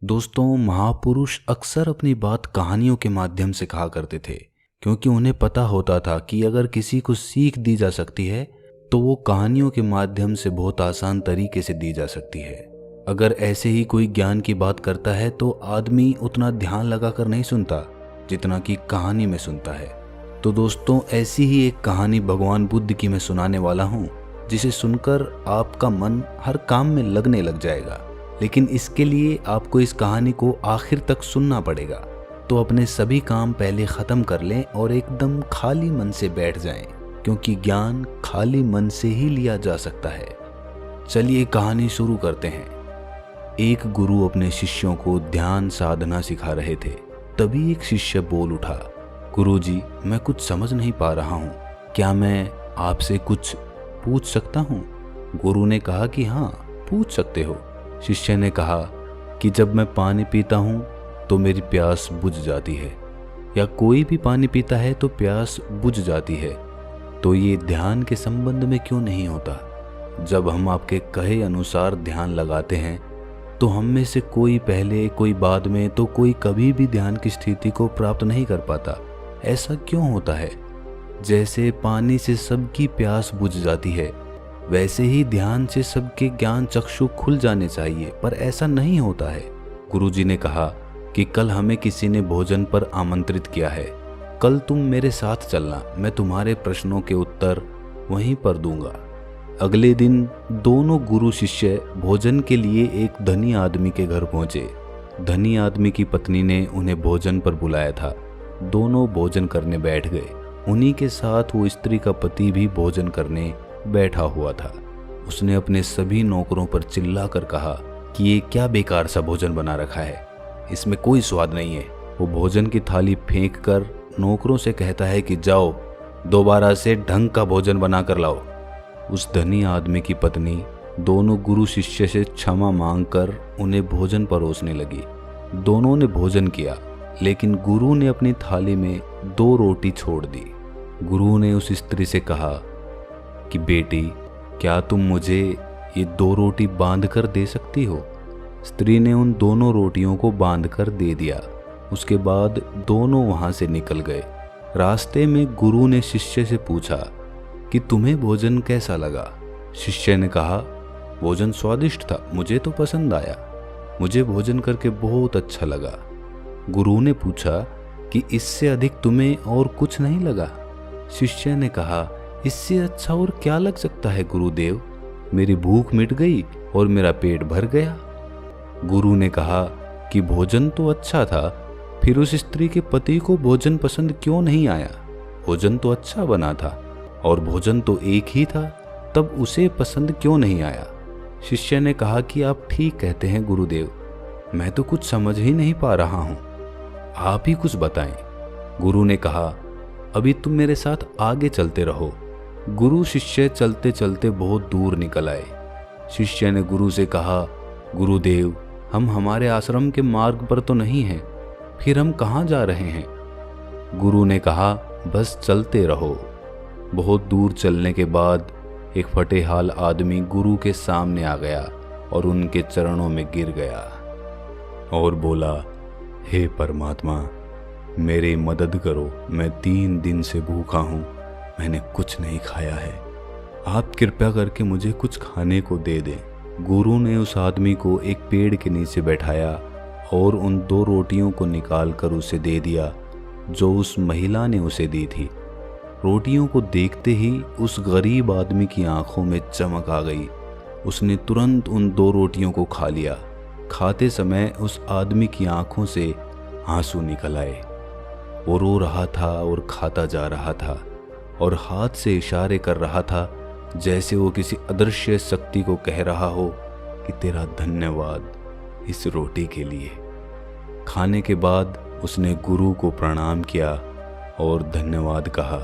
दोस्तों, महापुरुष अक्सर अपनी बात कहानियों के माध्यम से कहा करते थे, क्योंकि उन्हें पता होता था कि अगर किसी को सीख दी जा सकती है तो वो कहानियों के माध्यम से बहुत आसान तरीके से दी जा सकती है। अगर ऐसे ही कोई ज्ञान की बात करता है तो आदमी उतना ध्यान लगाकर नहीं सुनता जितना कि कहानी में सुनता है। तो दोस्तों, ऐसी ही एक कहानी भगवान बुद्ध की मैं सुनाने वाला हूँ, जिसे सुनकर आपका मन हर काम में लगने लग जाएगा। लेकिन इसके लिए आपको इस कहानी को आखिर तक सुनना पड़ेगा। तो अपने सभी काम पहले ख़त्म कर लें और एकदम खाली मन से बैठ जाएं, क्योंकि ज्ञान खाली मन से ही लिया जा सकता है। चलिए कहानी शुरू करते हैं। एक गुरु अपने शिष्यों को ध्यान साधना सिखा रहे थे। तभी एक शिष्य बोल उठा, गुरुजी, मैं कुछ समझ नहीं पा रहा हूँ, क्या मैं आपसे कुछ पूछ सकता हूँ? गुरु ने कहा कि हाँ, पूछ सकते हो। शिष्य ने कहा कि जब मैं पानी पीता हूँ तो मेरी प्यास बुझ जाती है, या कोई भी पानी पीता है तो प्यास बुझ जाती है, तो ये ध्यान के संबंध में क्यों नहीं होता? जब हम आपके कहे अनुसार ध्यान लगाते हैं तो हम में से कोई पहले, कोई बाद में, तो कोई कभी भी ध्यान की स्थिति को प्राप्त नहीं कर पाता। ऐसा क्यों होता है? जैसे पानी से सबकी प्यास बुझ जाती है, वैसे ही ध्यान से सबके ज्ञान चक्षु खुल जाने चाहिए, पर ऐसा नहीं होता है। गुरुजी ने कहा कि कल हमें किसी ने भोजन पर आमंत्रित किया है, कल तुम मेरे साथ चलना, मैं तुम्हारे प्रश्नों के उत्तर वहीं पर दूंगा। अगले दिन दोनों गुरु शिष्य भोजन के लिए एक धनी आदमी के घर पहुंचे। धनी आदमी की पत्नी ने उन्हें भोजन पर बुलाया था। दोनों भोजन करने बैठ गए। उन्हीं के साथ वो स्त्री का पति भी भोजन करने बैठा हुआ था। उसने अपने सभी नौकरों पर चिल्लाकर कहा कि ये क्या बेकार सा भोजन बना रखा है, इसमें कोई स्वाद नहीं है। वो भोजन की थाली फेंक कर नौकरों से कहता है कि जाओ, दोबारा से ढंग का भोजन बना कर लाओ। उस धनी आदमी की पत्नी दोनों गुरु शिष्य से क्षमा मांगकर उन्हें भोजन परोसने लगी। दोनों ने भोजन किया, लेकिन गुरु ने अपनी थाली में 2 रोटी छोड़ दी। गुरु ने उस स्त्री से कहा कि बेटी, क्या तुम मुझे ये 2 रोटी बांध कर दे सकती हो? स्त्री ने उन दोनों रोटियों को बांध कर दे दिया। उसके बाद दोनों वहां से निकल गए। रास्ते में गुरु ने शिष्य से पूछा कि तुम्हें भोजन कैसा लगा? शिष्य ने कहा, भोजन स्वादिष्ट था, मुझे तो पसंद आया, मुझे भोजन करके बहुत अच्छा लगा। गुरु ने पूछा कि इससे अधिक तुम्हें और कुछ नहीं लगा? शिष्य ने कहा, इससे अच्छा और क्या लग सकता है गुरुदेव, मेरी भूख मिट गई और मेरा पेट भर गया। गुरु ने कहा कि भोजन तो अच्छा था, फिर उस स्त्री के पति को भोजन पसंद क्यों नहीं आया? भोजन तो अच्छा बना था और भोजन तो एक ही था, तब उसे पसंद क्यों नहीं आया? शिष्य ने कहा कि आप ठीक कहते हैं गुरुदेव, मैं तो कुछ समझ ही नहीं पा रहा हूँ, आप ही कुछ बताएं। गुरु ने कहा, अभी तुम मेरे साथ आगे चलते रहो। गुरु शिष्य चलते चलते बहुत दूर निकल आए। शिष्य ने गुरु से कहा, गुरुदेव, हम हमारे आश्रम के मार्ग पर तो नहीं हैं, फिर हम कहाँ जा रहे हैं? गुरु ने कहा, बस चलते रहो। बहुत दूर चलने के बाद एक फटेहाल आदमी गुरु के सामने आ गया और उनके चरणों में गिर गया और बोला, हे परमात्मा, मेरी मदद करो, मैं 3 दिन से भूखा हूँ, मैंने कुछ नहीं खाया है, आप कृपया करके मुझे कुछ खाने को दे दें। गुरु ने उस आदमी को एक पेड़ के नीचे बैठाया और उन 2 रोटियों को निकाल कर उसे दे दिया जो उस महिला ने उसे दी थी। रोटियों को देखते ही उस गरीब आदमी की आंखों में चमक आ गई। उसने तुरंत उन 2 रोटियों को खा लिया। खाते समय उस आदमी की आंखों से आंसू निकल आए। वो रो रहा था और खाता जा रहा था और हाथ से इशारे कर रहा था, जैसे वो किसी अदृश्य शक्ति को कह रहा हो कि तेरा धन्यवाद इस रोटी के लिए। खाने के बाद उसने गुरु को प्रणाम किया और धन्यवाद कहा।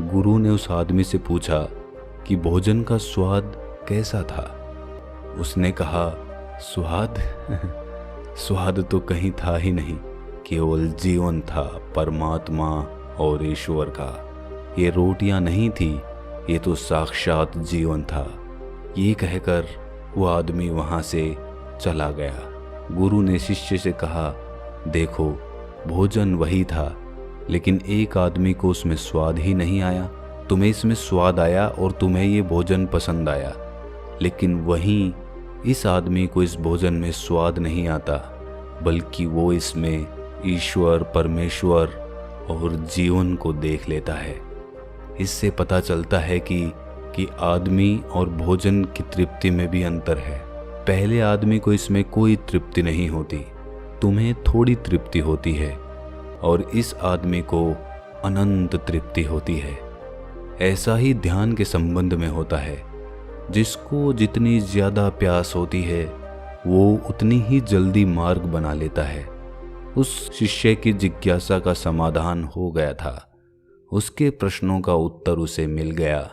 गुरु ने उस आदमी से पूछा कि भोजन का स्वाद कैसा था? उसने कहा, स्वाद स्वाद तो कहीं था ही नहीं, केवल जीवन था परमात्मा और ईश्वर का। ये रोटियां नहीं थी, ये तो साक्षात जीवन था। ये कहकर वो आदमी वहां से चला गया। गुरु ने शिष्य से कहा, देखो, भोजन वही था, लेकिन एक आदमी को उसमें स्वाद ही नहीं आया। तुम्हें इसमें स्वाद आया और तुम्हें ये भोजन पसंद आया, लेकिन वहीं इस आदमी को इस भोजन में स्वाद नहीं आता, बल्कि वो इसमें ईश्वर, परमेश्वर और जीवन को देख लेता है। इससे पता चलता है कि आदमी और भोजन की तृप्ति में भी अंतर है। पहले आदमी को इसमें कोई तृप्ति नहीं होती, तुम्हें थोड़ी तृप्ति होती है, और इस आदमी को अनंत तृप्ति होती है। ऐसा ही ध्यान के संबंध में होता है। जिसको जितनी ज़्यादा प्यास होती है वो उतनी ही जल्दी मार्ग बना लेता है। उस शिष्य की जिज्ञासा का समाधान हो गया था, उसके प्रश्नों का उत्तर उसे मिल गया,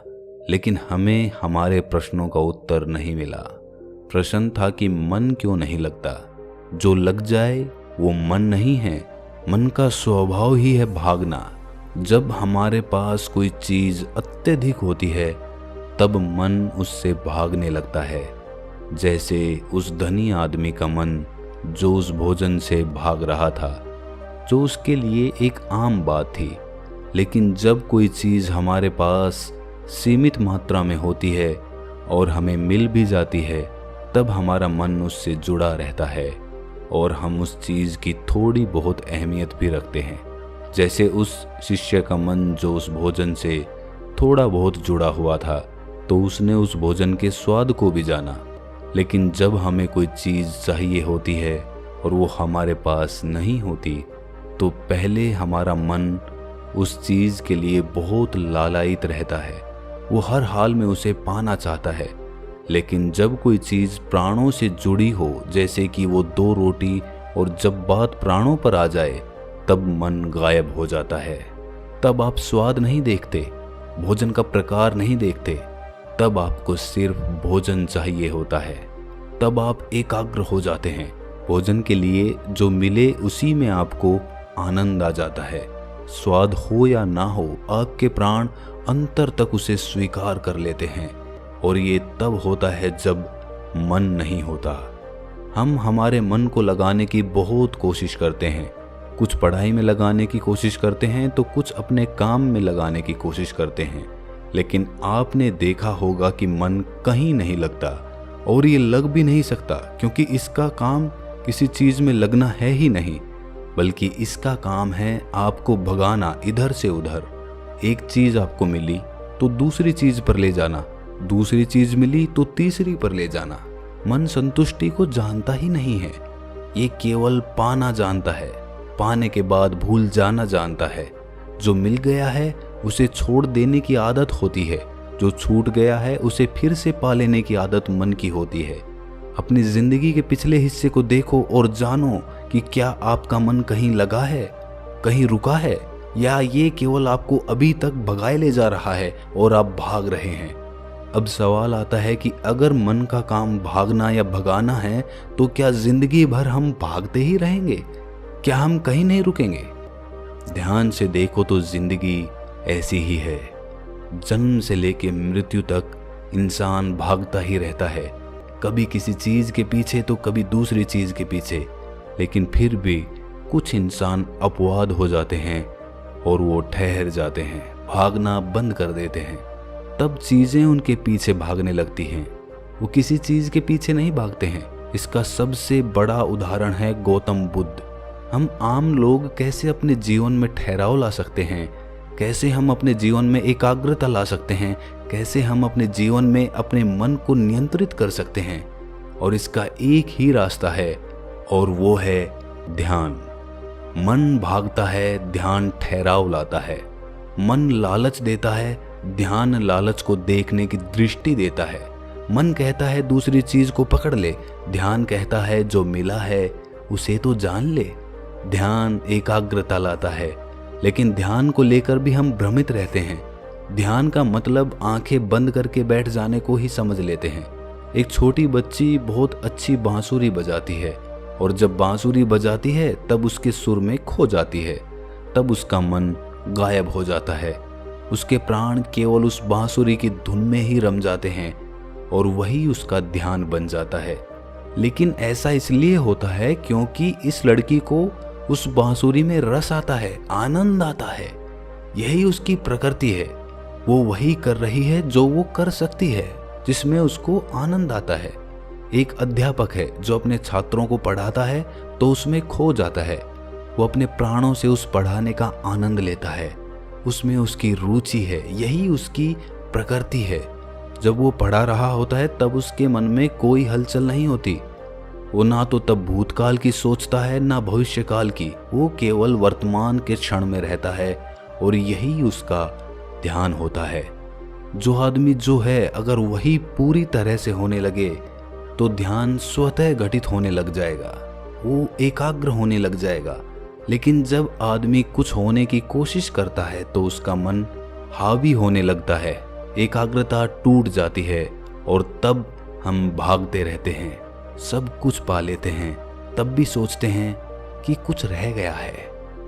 लेकिन हमें हमारे प्रश्नों का उत्तर नहीं मिला। प्रश्न था कि मन क्यों नहीं लगता। जो लग जाए वो मन नहीं है, मन का स्वभाव ही है भागना। जब हमारे पास कोई चीज़ अत्यधिक होती है तब मन उससे भागने लगता है। जैसे उस धनी आदमी का मन जो उस भोजन से भाग रहा था, जो उसके लिए एक आम बात थी। लेकिन जब कोई चीज़ हमारे पास सीमित मात्रा में होती है और हमें मिल भी जाती है, तब हमारा मन उससे जुड़ा रहता है और हम उस चीज़ की थोड़ी बहुत अहमियत भी रखते हैं। जैसे उस शिष्य का मन जो उस भोजन से थोड़ा बहुत जुड़ा हुआ था, तो उसने उस भोजन के स्वाद को भी जाना। लेकिन जब हमें कोई चीज़ चाहिए होती है और वो हमारे पास नहीं होती, तो पहले हमारा मन उस चीज़ के लिए बहुत लालायित रहता है। वो हर हाल में उसे पाना चाहता है। लेकिन जब कोई चीज़ प्राणों से जुड़ी हो, जैसे कि वो 2 रोटी, और जब बात प्राणों पर आ जाए तब मन गायब हो जाता है। तब आप स्वाद नहीं देखते, भोजन का प्रकार नहीं देखते, तब आपको सिर्फ भोजन चाहिए होता है। तब आप एकाग्र हो जाते हैं। भोजन के लिए जो मिले उसी में आपको आनंद आ जाता है। स्वाद हो या ना हो, आपके प्राण अंतर तक उसे स्वीकार कर लेते हैं। और ये तब होता है जब मन नहीं होता। हम हमारे मन को लगाने की बहुत कोशिश करते हैं। कुछ पढ़ाई में लगाने की कोशिश करते हैं तो कुछ अपने काम में लगाने की कोशिश करते हैं। लेकिन आपने देखा होगा कि मन कहीं नहीं लगता, और ये लग भी नहीं सकता, क्योंकि इसका काम किसी चीज़ में लगना है ही नहीं, बल्कि इसका काम है आपको भगाना इधर से उधर। एक चीज़ आपको मिली तो दूसरी चीज़ पर ले जाना, दूसरी चीज़ मिली तो तीसरी पर ले जाना। मन संतुष्टि को जानता ही नहीं है। ये केवल पाना जानता है, पाने के बाद भूल जाना जानता है। जो मिल गया है उसे छोड़ देने की आदत होती है, जो छूट गया है उसे फिर से पा लेने की आदत मन की होती है। अपनी जिंदगी के पिछले हिस्से को देखो और जानो कि क्या आपका मन कहीं लगा है, कहीं रुका है, या ये केवल आपको अभी तक भगाए ले जा रहा है और आप भाग रहे हैं। अब सवाल आता है कि अगर मन का काम भागना या भगाना है, तो क्या जिंदगी भर हम भागते ही रहेंगे? क्या हम कहीं नहीं रुकेंगे? ध्यान से देखो तो जिंदगी ऐसी ही है। जन्म से लेकर मृत्यु तक इंसान भागता ही रहता है, कभी किसी चीज़ के पीछे तो कभी दूसरी चीज़ के पीछे। लेकिन फिर भी कुछ इंसान अपवाद हो जाते हैं और वो ठहर जाते हैं, भागना बंद कर देते हैं। तब चीज़ें उनके पीछे भागने लगती हैं, वो किसी चीज़ के पीछे नहीं भागते हैं। इसका सबसे बड़ा उदाहरण है गौतम बुद्ध। हम आम लोग कैसे अपने जीवन में ठहराव ला सकते हैं, कैसे हम अपने जीवन में एकाग्रता ला सकते हैं, कैसे हम अपने जीवन में अपने मन को नियंत्रित कर सकते हैं। और इसका एक ही रास्ता है, और वो है ध्यान। मन भागता है, ध्यान ठहराव लाता है। मन लालच देता है, ध्यान लालच को देखने की दृष्टि देता है। मन कहता है दूसरी चीज को पकड़ ले, ध्यान कहता है जो मिला है उसे तो जान ले। ध्यान एकाग्रता लाता है, लेकिन ध्यान को लेकर भी हम भ्रमित रहते हैं। ध्यान का मतलब आंखें बंद करके बैठ जाने को ही समझ लेते हैं। एक छोटी बच्ची बहुत अच्छी बांसुरी बजाती है, और जब बांसुरी बजाती है तब उसके सुर में खो जाती है, तब उसका मन गायब हो जाता है। उसके प्राण केवल उस बांसुरी की धुन में ही रम जाते हैं, और वही उसका ध्यान बन जाता है। लेकिन ऐसा इसलिए होता है क्योंकि इस लड़की को उस बांसुरी में रस आता है, आनंद आता है। यही उसकी प्रकृति है। वो वही कर रही है जो वो कर सकती है, जिसमें उसको आनंद आता है। एक अध्यापक है जो अपने छात्रों को पढ़ाता है तो उसमें खो जाता है। वो अपने प्राणों से उस पढ़ाने का आनंद लेता है, उसमें उसकी रुचि है, यही उसकी प्रकृति है। जब वो पढ़ा रहा होता है तब उसके मन में कोई हलचल नहीं होती। वो ना तो तब भूतकाल की सोचता है ना भविष्यकाल की। वो केवल वर्तमान के क्षण में रहता है और यही उसका ध्यान होता है। जो आदमी जो है, अगर वही पूरी तरह से होने लगे तो ध्यान स्वतः घटित होने लग जाएगा, वो एकाग्र होने लग जाएगा। लेकिन जब आदमी कुछ होने की कोशिश करता है तो उसका मन हावी होने लगता है, एकाग्रता टूट जाती है और तब हम भागते रहते हैं, सब कुछ पा लेते हैं, तब भी सोचते हैं कि कुछ रह गया है।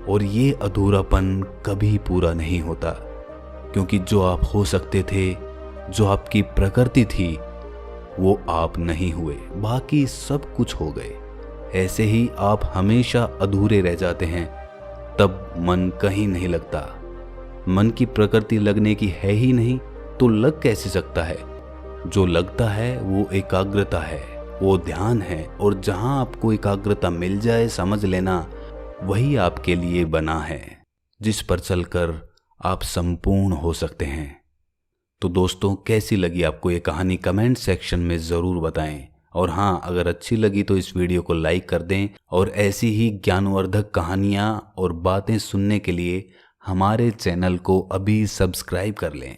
और ये अधूरापन कभी पूरा नहीं होता, क्योंकि जो आप हो सकते थे, जो आपकी प्रकृति थी, वो आप नहीं हुए, बाकी सब कुछ हो गए। ऐसे ही आप हमेशा अधूरे रह जाते हैं, तब मन कहीं नहीं लगता। मन की प्रकृति लगने की है ही नहीं तो लग कैसे सकता है? जो लगता है वो एकाग्रता है, वो ध्यान है। और जहां आपको एकाग्रता मिल जाए, समझ लेना वही आपके लिए बना है, जिस पर चलकर आप संपूर्ण हो सकते हैं। तो दोस्तों, कैसी लगी आपको ये कहानी कमेंट सेक्शन में ज़रूर बताएं। और हाँ, अगर अच्छी लगी तो इस वीडियो को लाइक कर दें और ऐसी ही ज्ञानवर्धक कहानियाँ और बातें सुनने के लिए हमारे चैनल को अभी सब्सक्राइब कर लें।